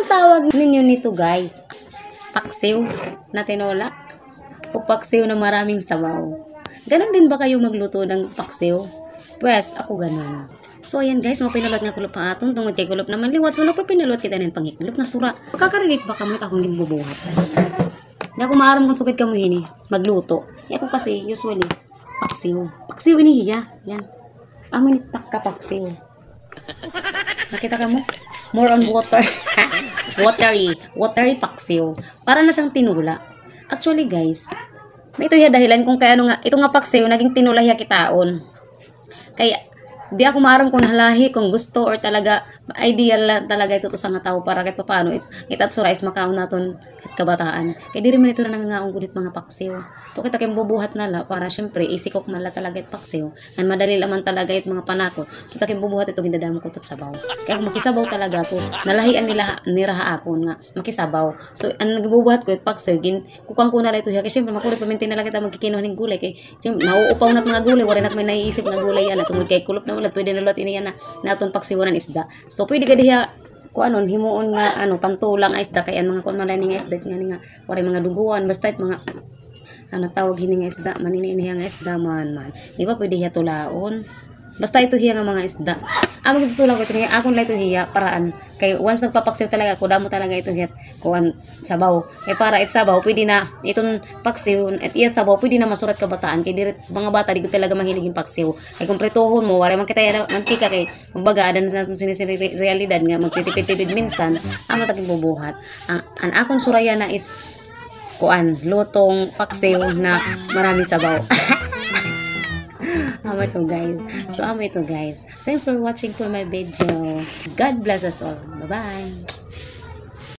tawag ninyo nito guys? Paksiw na tinola? O paksiw na maraming sabaw? Ganon din ba kayo magluto ng paksiw? Pues, ako ganon. So, ayan guys, mapinalot nga kulop ang aton. Tungod kay kulop naman liwat. So, napapinalot kita ng pangikulop na sura. Makakarilit ba kamo akong gimbubuhat? Hindi ako maaram kung sukit kamo hini. Magluto. Ako kasi, usually, paksiw. Paksiw inihiya. Yan. Amin itak ka paksiw. Nakita ka mo? More on water. Watery paksiw. Para na siyang tinula. Actually guys, may ito hiya dahilan kung kaya ano nga, ito nga paksiw, naging tinula hiya kitaon. Kaya, di ako maaram kung halahi, kung gusto, or talaga, ideal lang talaga ito sa nga tao para kahit paano, itat surais makaon naton at kabataan. Kaya di rin man ito na nangangaong gunit mga paksiw. Ito kita kayong bubuhat na la, para syempre, isikok man la talaga it paksiw. Kan madali laman talaga it mga panako. So, takong bubuhat ito, gindadamo ko tot sabaw. Kaya kung makisabaw talaga ako, nalahian nila, niraha ako nga, makisabaw. So, ang nagbubuhat ko it paksiw, kukang ko na la ito hiya. Kasi syempre, makulit pamintin na lang kita magkikino ng gulay. Kaya, syempre, nauupaw na mga gulay, wala na may naiisip nga gulay yan. Tungod kay kulop na ulat, pwede nalot ini yan na naton paksiwanan isda. So, pwede ka diha, kung ano, himuon nga, pantulang isda, kaya mga kung malaning isda, nga, wala mga duguan, basta mga, tawag hining isda, maninihin nga isda, man. Di ba, pwede hiya tulaon? Basta ito hiya nga mga isda. Magtutulaw ko ito, akong lang ito hiya, paraan. Kaya once nagpapaksiw talaga ako, damo talaga ito hiya, kuhan, sabaw. Kaya para sabaw, pwede na, itong paksiw, at iya sabaw, pwede na masurat kabataan. Kaya diret, mga bata, di ko talaga mahilig yung paksiw. Kaya kung prituhon mo, wala man kita yan, mantika kay, kumbaga, adan sa realidad nga, magtitipid-tipid minsan, mataging bubuhat. Ang akong suraya na is, kuan, lutong paksiw na maraming sabaw. Ito guys. So ito guys. Thanks for watching for my video. God bless us all. Bye-bye.